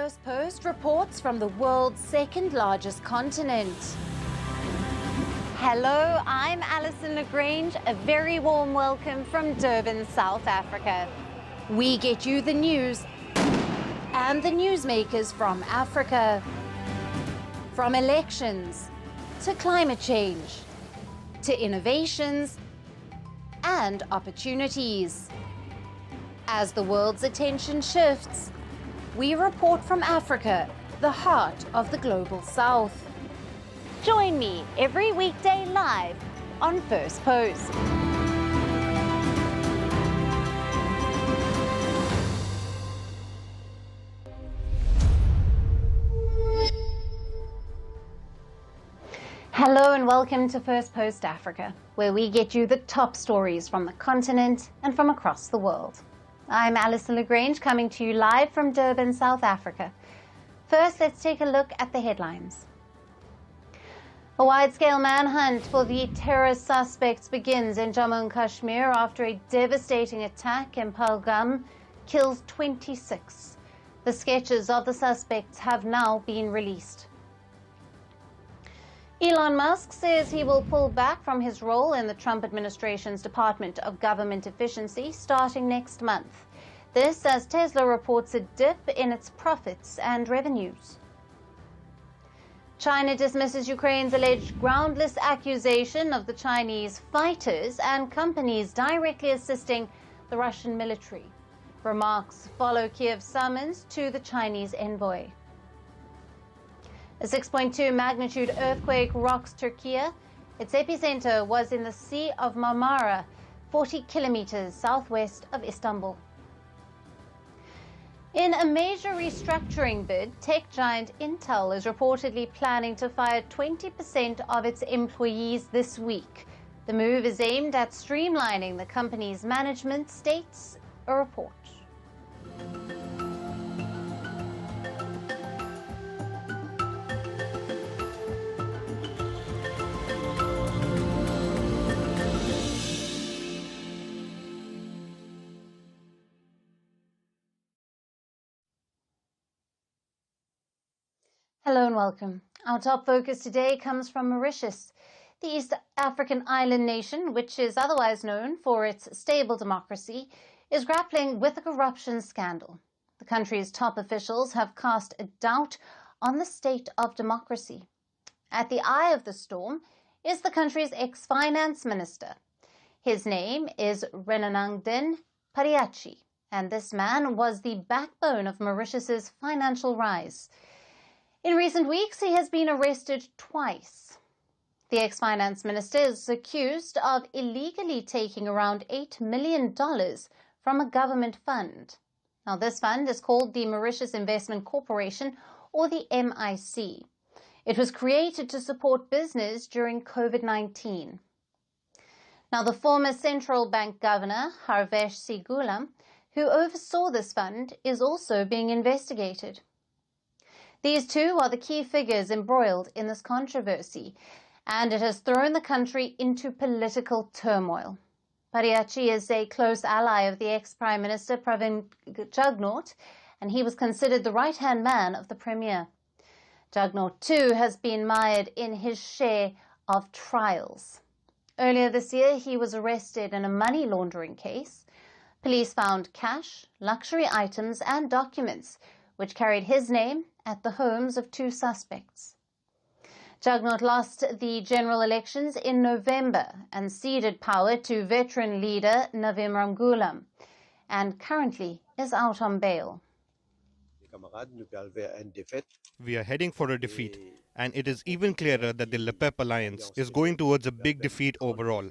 Firstpost reports from the world's second largest continent. Hello, I'm Alyson Grange. A very warm welcome from Durban, South Africa. We get you the news and the newsmakers from Africa. From elections to climate change to innovations and opportunities. As the world's attention shifts, we report from Africa, the heart of the global South. Join me every weekday live on First Post. Hello and welcome to First Post Africa, where we get you the top stories from the continent and from across the world. I'm Alyson Grange, coming to you live from Durban, South Africa. First, let's take a look at the headlines. A wide-scale manhunt for the terrorist suspects begins in Jammu and Kashmir after a devastating attack in Pahalgam kills 26. The sketches of the suspects have now been released. Elon Musk says he will pull back from his role in the Trump administration's Department of Government Efficiency starting next month. This as Tesla reports a dip in its profits and revenues. China dismisses Ukraine's alleged groundless accusation of the Chinese fighters and companies directly assisting the Russian military. Remarks follow Kiev's summons to the Chinese envoy. A 6.2 magnitude earthquake rocks Turkey. Its epicenter was in the Sea of Marmara, 40 kilometers southwest of Istanbul. In a major restructuring bid, tech giant Intel is reportedly planning to fire 20% of its employees this week. The move is aimed at streamlining the company's management, states a report. Hello and welcome. Our top focus today comes from Mauritius. The East African island nation, which is otherwise known for its stable democracy, is grappling with a corruption scandal. The country's top officials have cast a doubt on the state of democracy. At the eye of the storm is the country's ex-finance minister. His name is Renanangden Pariachi, and this man was the backbone of Mauritius's financial rise. In recent weeks, he has been arrested twice. The ex-finance minister is accused of illegally taking around $8 million from a government fund. Now, this fund is called the Mauritius Investment Corporation, or the MIC. It was created to support business during COVID-19. Now, the former central bank governor, Harvesh Sigulam, who oversaw this fund, is also being investigated. These two are the key figures embroiled in this controversy, and it has thrown the country into political turmoil. Pariachi is a close ally of the ex-Prime Minister Pravind Jugnauth, and he was considered the right-hand man of the Premier. Jugnauth, too, has been mired in his share of trials. Earlier this year, he was arrested in a money laundering case. Police found cash, luxury items, and documents which carried his name at the homes of two suspects. Jugnauth lost the general elections in November and ceded power to veteran leader Navin Ramgoolam, and currently is out on bail. We are heading for a defeat, and it is even clearer that the Le PEP alliance is going towards a big defeat overall.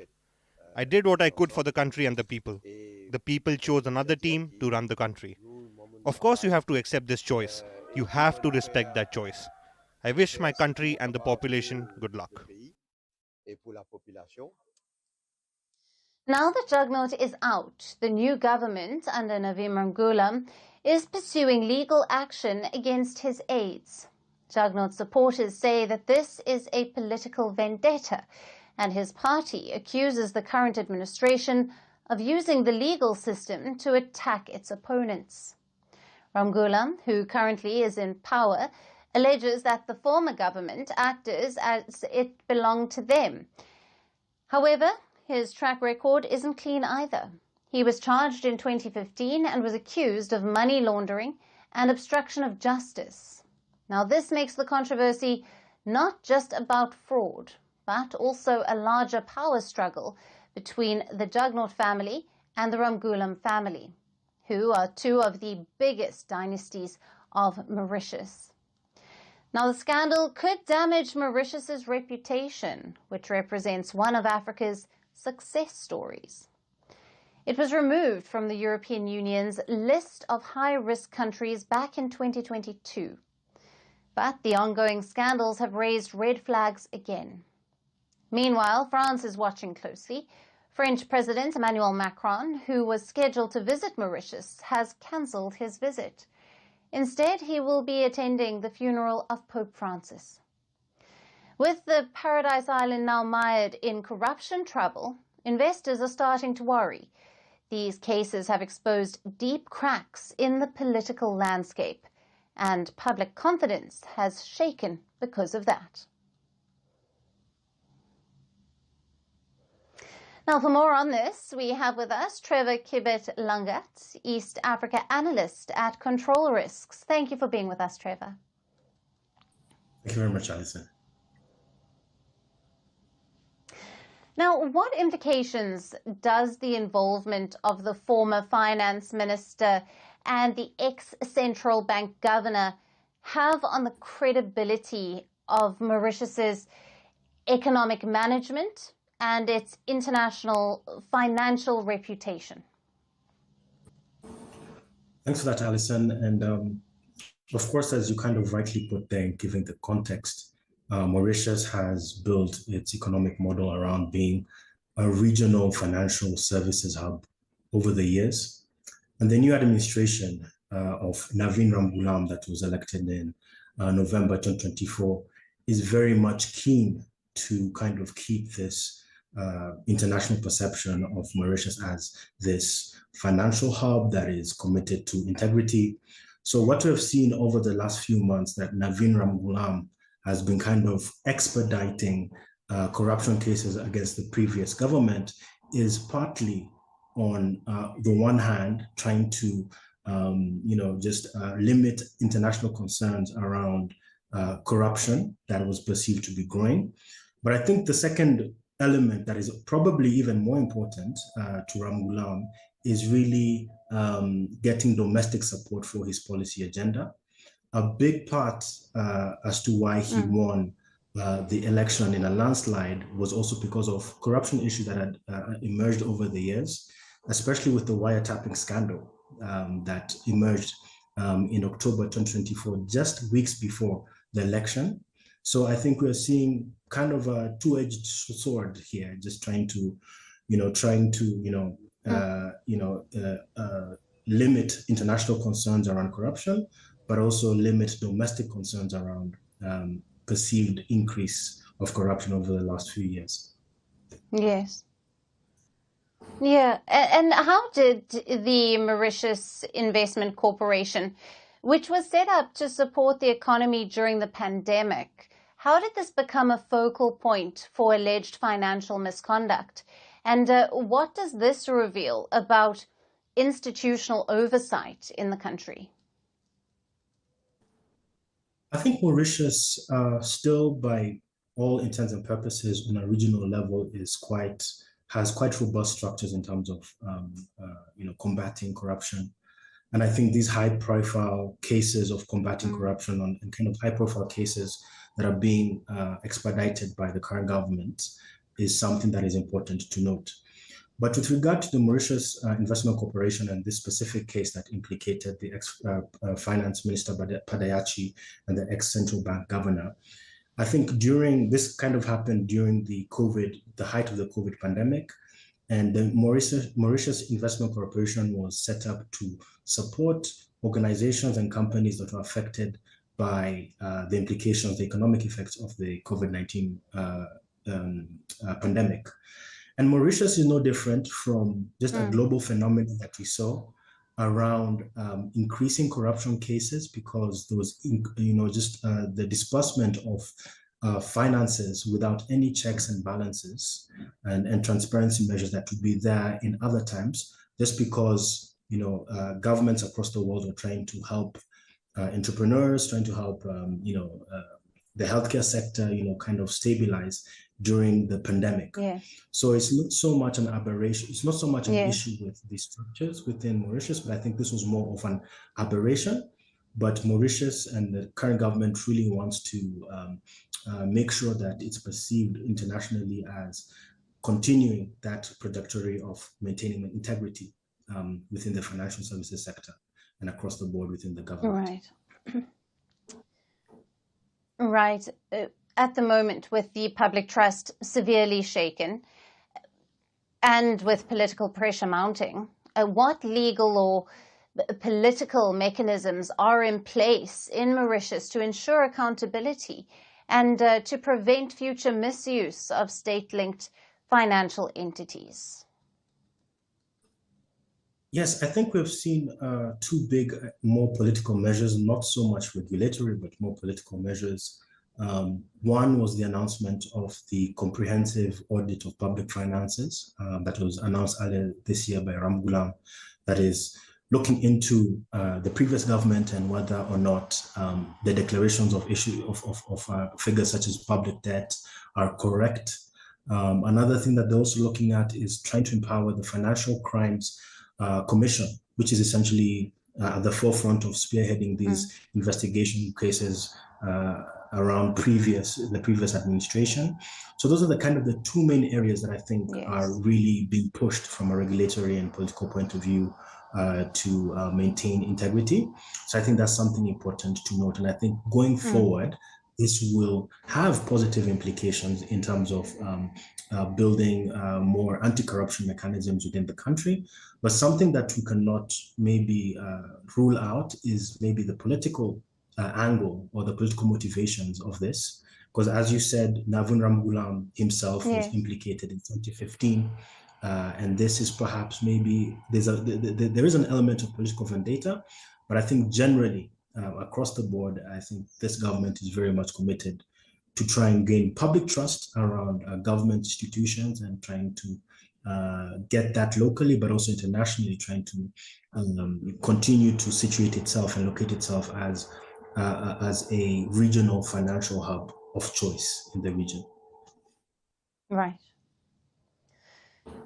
I did what I could for the country and the people. The people chose another team to run the country. Of course, you have to accept this choice. You have to respect that choice. I wish my country and the population good luck. Now that Jugnauth is out, the new government under Navin Ramgoolam is pursuing legal action against his aides. Jugnauth's supporters say that this is a political vendetta, and his party accuses the current administration of using the legal system to attack its opponents. Ramgoolam, who currently is in power, alleges that the former government acted as it belonged to them. However, his track record isn't clean either. He was charged in 2015 and was accused of money laundering and obstruction of justice. Now, this makes the controversy not just about fraud, but also a larger power struggle between the Jugnauth family and the Ramgoolam family, who are two of the biggest dynasties of Mauritius. Now, the scandal could damage Mauritius's reputation, which represents one of Africa's success stories. It was removed from the European Union's list of high-risk countries back in 2022. But the ongoing scandals have raised red flags again. Meanwhile, France is watching closely. French President Emmanuel Macron, who was scheduled to visit Mauritius, has cancelled his visit. Instead, he will be attending the funeral of Pope Francis. With the Paradise Island now mired in corruption trouble, investors are starting to worry. These cases have exposed deep cracks in the political landscape, and public confidence has shaken because of that. Now, for more on this, we have with us Trevor Kibet Langat, East Africa analyst at Control Risks. Thank you for being with us, Trevor. Thank you very much, Alyson. Now, what implications does the involvement of the former finance minister and the ex-central bank governor have on the credibility of Mauritius's economic management and its international financial reputation? Thanks for that, Alyson. And of course, as you kind of rightly put there, given the context, Mauritius has built its economic model around being a regional financial services hub over the years. And the new administration of Navin Ramgoolam that was elected in November 2024 is very much keen to kind of keep this international perception of Mauritius as this financial hub that is committed to integrity. So what we have seen over the last few months that Navin Ramgoolam has been kind of expediting corruption cases against the previous government is partly on the one hand trying to limit international concerns around corruption that was perceived to be growing. But I think the second element that is probably even more important to Ramgoolam is really getting domestic support for his policy agenda. A big part as to why he won the election in a landslide was also because of corruption issues that had emerged over the years, especially with the wiretapping scandal that emerged in October 2024, just weeks before the election. So I think we're seeing kind of a two-edged sword here, just trying to limit international concerns around corruption, but also limit domestic concerns around perceived increase of corruption over the last few years. Yes. Yeah. And how did the Mauritius Investment Corporation, which was set up to support the economy during the pandemic, how did this become a focal point for alleged financial misconduct? And what does this reveal about institutional oversight in the country? I think Mauritius still, by all intents and purposes, on a regional level, has quite robust structures in terms of combating corruption. And I think these high-profile cases of combating corruption and kind of high-profile cases that are being expedited by the current government is something that is important to note. But with regard to the Mauritius Investment Corporation and this specific case that implicated the ex-finance minister Padayachi and the ex-central bank governor, I think this kind of happened during the height of the COVID pandemic. And the Mauritius Investment Corporation was set up to support organizations and companies that were affected by the implications, the economic effects of the COVID-19 pandemic. And Mauritius is no different from just a global phenomenon that we saw around increasing corruption cases because there was, the disbursement of finances without any checks and balances and transparency measures that would be there in other times, just because, governments across the world are trying to help entrepreneurs, trying to help, the healthcare sector, kind of stabilize during the pandemic. Yes. So it's not so much an aberration. It's not so much an Yes. issue with the structures within Mauritius, but I think this was more of an aberration. But Mauritius and the current government really wants to make sure that it's perceived internationally as continuing that trajectory of maintaining integrity within the financial services sector and across the board within the government. Right. Right. At the moment, with the public trust severely shaken and with political pressure mounting, what legal or political mechanisms are in place in Mauritius to ensure accountability and to prevent future misuse of state-linked financial entities? Yes, I think we've seen two big, more political measures, not so much regulatory, but more political measures. One was the announcement of the comprehensive audit of public finances that was announced earlier this year by Ramgoolam, that is looking into the previous government and whether or not the declarations of figures such as public debt are correct. Another thing that they're also looking at is trying to empower the Financial Crimes Commission, which is essentially at the forefront of spearheading these investigation cases around the previous administration. So those are the two main areas that I think are really being pushed from a regulatory and political point of view to maintain integrity. So I think that's something important to note. And I think going forward, this will have positive implications in terms of building more anti-corruption mechanisms within the country. But something that we cannot maybe rule out is maybe the political angle or the political motivations of this. Because as you said, Navin Ramgoolam himself was implicated in 2015. And this is perhaps maybe, there is an element of political vendetta, but I think generally across the board, I think this government is very much committed to try and gain public trust around government institutions and trying to get that locally, but also internationally, trying to continue to situate itself and locate itself as a regional financial hub of choice in the region. Right.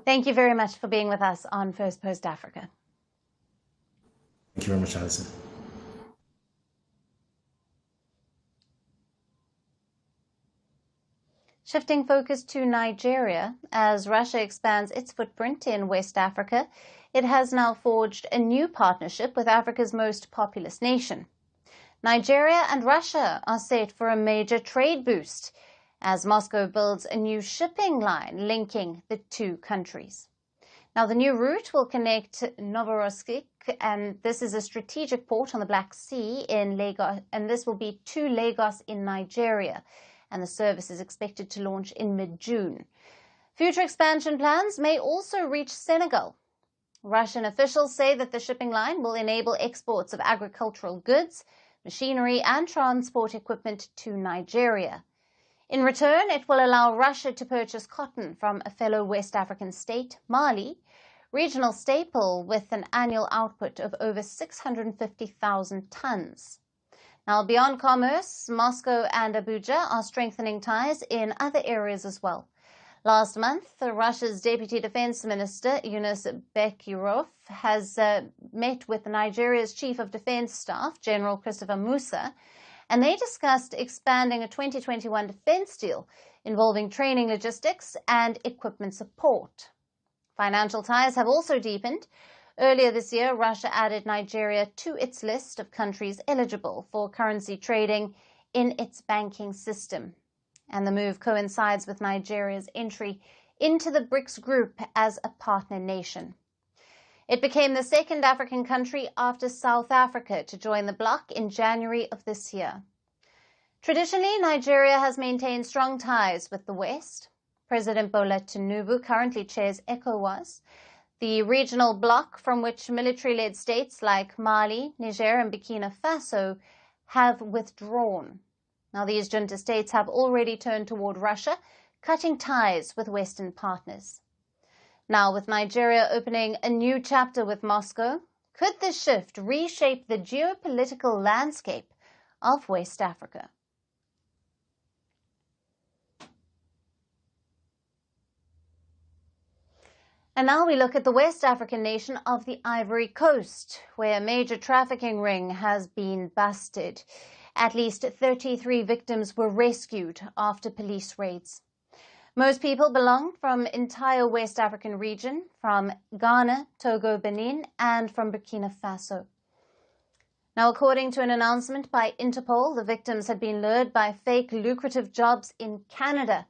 Thank you very much for being with us on Firstpost Africa. Thank you very much, Alyson. Shifting focus to Nigeria, as Russia expands its footprint in West Africa, it has now forged a new partnership with Africa's most populous nation. Nigeria and Russia are set for a major trade boost as Moscow builds a new shipping line linking the two countries. Now, the new route will connect Novorossiysk, and this is a strategic port on the Black Sea in Lagos, and this will be to Lagos in Nigeria, and the service is expected to launch in mid-June. Future expansion plans may also reach Senegal. Russian officials say that the shipping line will enable exports of agricultural goods, machinery and transport equipment to Nigeria. In return, it will allow Russia to purchase cotton from a fellow West African state, Mali, regional staple with an annual output of over 650,000 tons. Now, beyond commerce, Moscow and Abuja are strengthening ties in other areas as well. Last month, Russia's Deputy Defense Minister, Yunus Bekirov, has met with Nigeria's Chief of Defense Staff, General Christopher Musa, and they discussed expanding a 2021 defense deal involving training, logistics, and equipment support. Financial ties have also deepened. Earlier this year, Russia added Nigeria to its list of countries eligible for currency trading in its banking system. And the move coincides with Nigeria's entry into the BRICS group as a partner nation. It became the second African country after South Africa to join the bloc in January of this year. Traditionally, Nigeria has maintained strong ties with the West. President Bola Tinubu currently chairs ECOWAS, The regional bloc, from which military-led states like Mali, Niger and Burkina Faso have withdrawn. Now, these junta states have already turned toward Russia, cutting ties with Western partners. Now, with Nigeria opening a new chapter with Moscow, could this shift reshape the geopolitical landscape of West Africa? And now we look at the West African nation of the Ivory Coast, where a major trafficking ring has been busted. At least 33 victims were rescued after police raids. Most people belong from entire West African region, from Ghana, Togo, Benin, and from Burkina Faso. Now, according to an announcement by Interpol, the victims had been lured by fake lucrative jobs in Canada.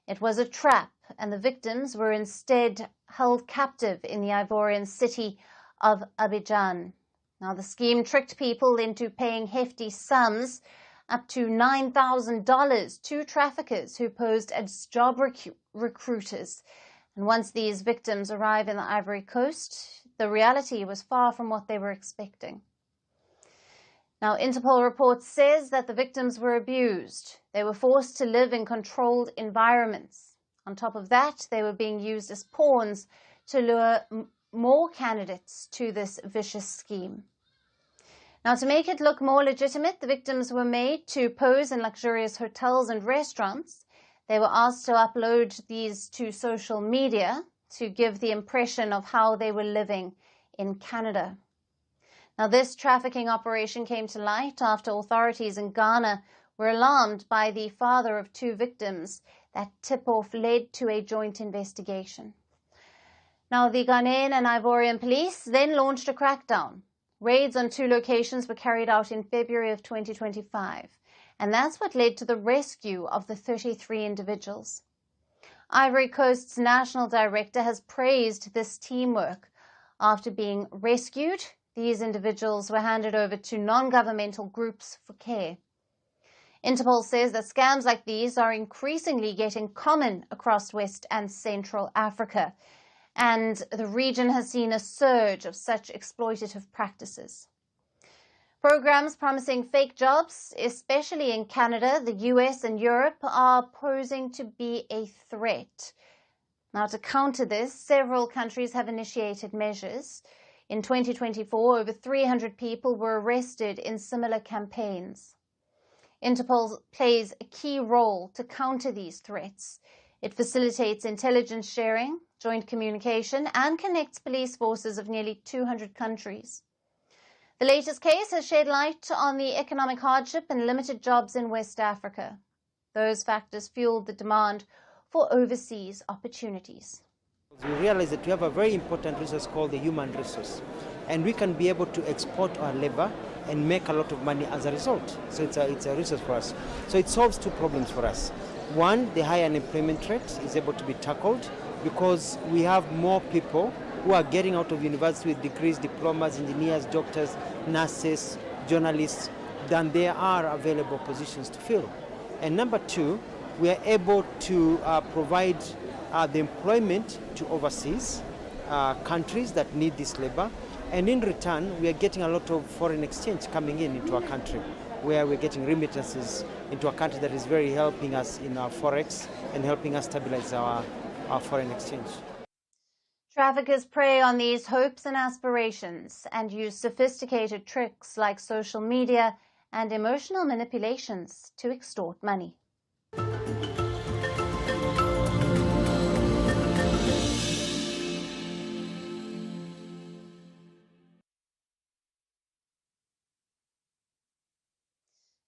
It was a trap, and the victims were instead held captive in the Ivorian city of Abidjan. Now, the scheme tricked people into paying hefty sums, up to $9,000, to traffickers who posed as job recruiters. And once these victims arrive in the Ivory Coast, the reality was far from what they were expecting. Now, Interpol report says that the victims were abused. They were forced to live in controlled environments. On top of that, they were being used as pawns to lure more candidates to this vicious scheme. Now, to make it look more legitimate, the victims were made to pose in luxurious hotels and restaurants. They were asked to upload these to social media to give the impression of how they were living in Canada. Now, this trafficking operation came to light after authorities in Ghana were alarmed by the father of two victims. That tip-off led to a joint investigation. Now, the Ghanaian and Ivorian police then launched a crackdown. Raids on 2 locations were carried out in February of 2025, and that's what led to the rescue of the 33 individuals. Ivory Coast's national director has praised this teamwork. After being rescued, these individuals were handed over to non-governmental groups for care. Interpol says that scams like these are increasingly getting common across West and Central Africa, and the region has seen a surge of such exploitative practices. Programs promising fake jobs, especially in Canada, the US and Europe, are posing to be a threat. Now, to counter this, several countries have initiated measures. In 2024, over 300 people were arrested in similar campaigns. Interpol plays a key role to counter these threats. It facilitates intelligence sharing, joint communication, and connects police forces of nearly 200 countries. The latest case has shed light on the economic hardship and limited jobs in West Africa. Those factors fueled the demand for overseas opportunities. We realize that we have a very important resource called the human resource, and we can be able to export our labor and make a lot of money as a result. So it's a resource for us. So it solves 2 problems for us. One, the high unemployment rate is able to be tackled because we have more people who are getting out of university with degrees, diplomas, engineers, doctors, nurses, journalists, than there are available positions to fill. And number 2, we are able to provide the employment to overseas countries that need this labor. And in return, we are getting a lot of foreign exchange coming into our country, where we're getting remittances into a country that is very helping us in our forex and helping us stabilize our foreign exchange. Traffickers prey on these hopes and aspirations and use sophisticated tricks like social media and emotional manipulations to extort money.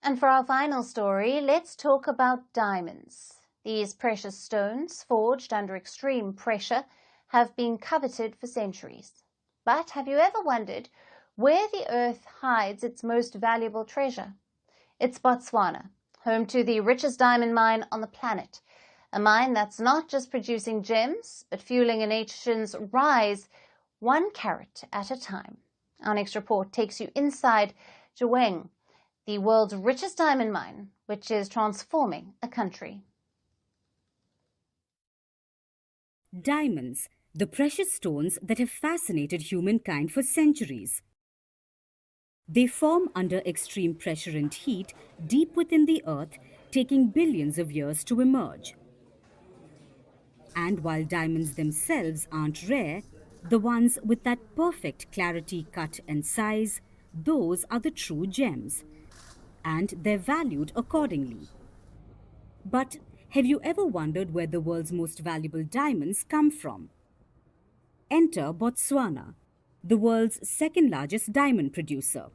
And for our final story, let's talk about diamonds. These precious stones, forged under extreme pressure, have been coveted for centuries. But have you ever wondered where the earth hides its most valuable treasure? It's Botswana, home to the richest diamond mine on the planet. A mine that's not just producing gems, but fueling a nation's rise 1 carat at a time. Our next report takes you inside Grange, the world's richest diamond mine, which is transforming a country. Diamonds, the precious stones that have fascinated humankind for centuries. They form under extreme pressure and heat deep within the earth, taking billions of years to emerge. And while diamonds themselves aren't rare, the ones with that perfect clarity, cut and size, those are the true gems. And they're valued accordingly. But have you ever wondered where the world's most valuable diamonds come from? Enter Botswana, the world's second largest diamond producer.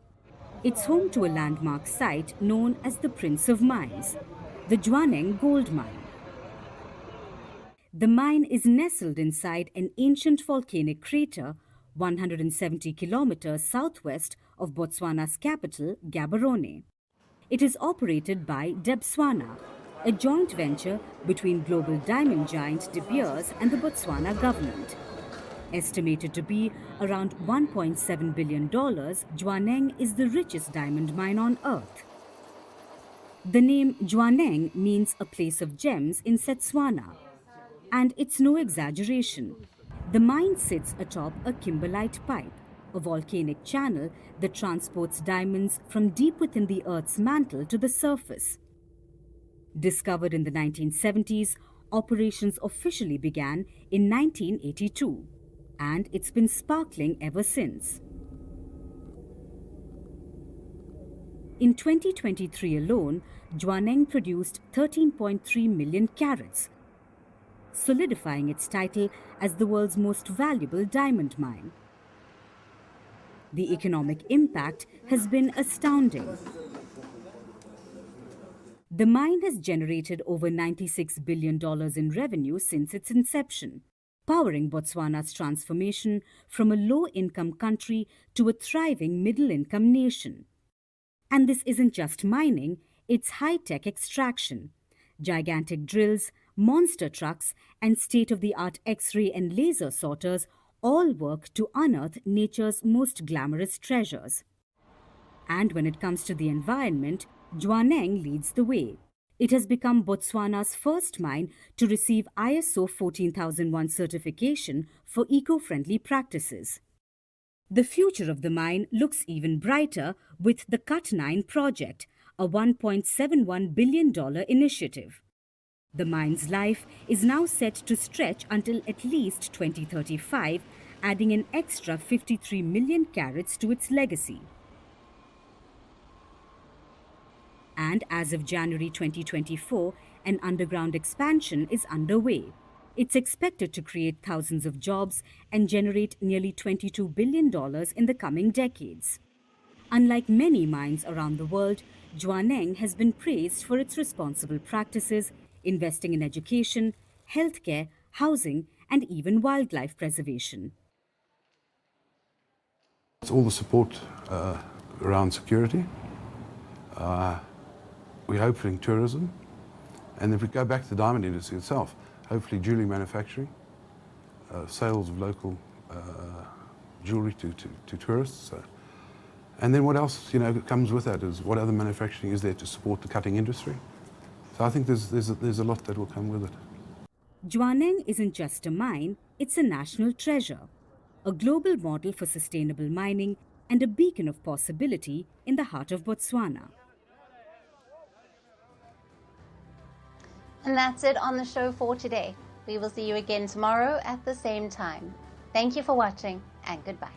It's home to a landmark site known as the Prince of Mines, the Jwaneng Gold Mine. The mine is nestled inside an ancient volcanic crater 170 kilometers southwest of Botswana's capital, Gaborone. It is operated by Botswana, a joint venture between global diamond giant De Beers and the Botswana government. Estimated to be around $1.7 billion, Jwaneng is the richest diamond mine on earth. The name Jwaneng means a place of gems in Setswana. And it's no exaggeration. The mine sits atop a kimberlite pipe, a volcanic channel that transports diamonds from deep within the Earth's mantle to the surface. Discovered in the 1970s, operations officially began in 1982, and it's been sparkling ever since. In 2023 alone, Jwaneng produced 13.3 million carats, solidifying its title as the world's most valuable diamond mine. The economic impact has been astounding. The mine has generated over $96 billion in revenue since its inception, powering Botswana's transformation from a low-income country to a thriving middle-income nation. And this isn't just mining, it's high-tech extraction. Gigantic drills, monster trucks, and state-of-the-art X-ray and laser sorters all work to unearth nature's most glamorous treasures. And when it comes to the environment, Jwaneng leads the way. It has become Botswana's first mine to receive ISO 14001 certification for eco-friendly practices. The future of the mine looks even brighter with the Cut9 project, a $1.71 billion initiative. The mine's life is now set to stretch until at least 2035, adding an extra 53 million carats to its legacy. And as of January 2024, an underground expansion is underway. It's expected to create thousands of jobs and generate nearly $22 billion in the coming decades. Unlike many mines around the world, Jwaneng has been praised for its responsible practices, investing in education, healthcare, housing, and even wildlife preservation. It's all the support around security. We're hoping tourism. And if we go back to the diamond industry itself, hopefully jewelry manufacturing, sales of local jewelry to tourists. And then what else, comes with that is what other manufacturing is there to support the cutting industry. So I think there's a lot that will come with it. Jwaneng isn't just a mine, it's a national treasure, a global model for sustainable mining and a beacon of possibility in the heart of Botswana. And that's it on the show for today. We will see you again tomorrow at the same time. Thank you for watching and goodbye.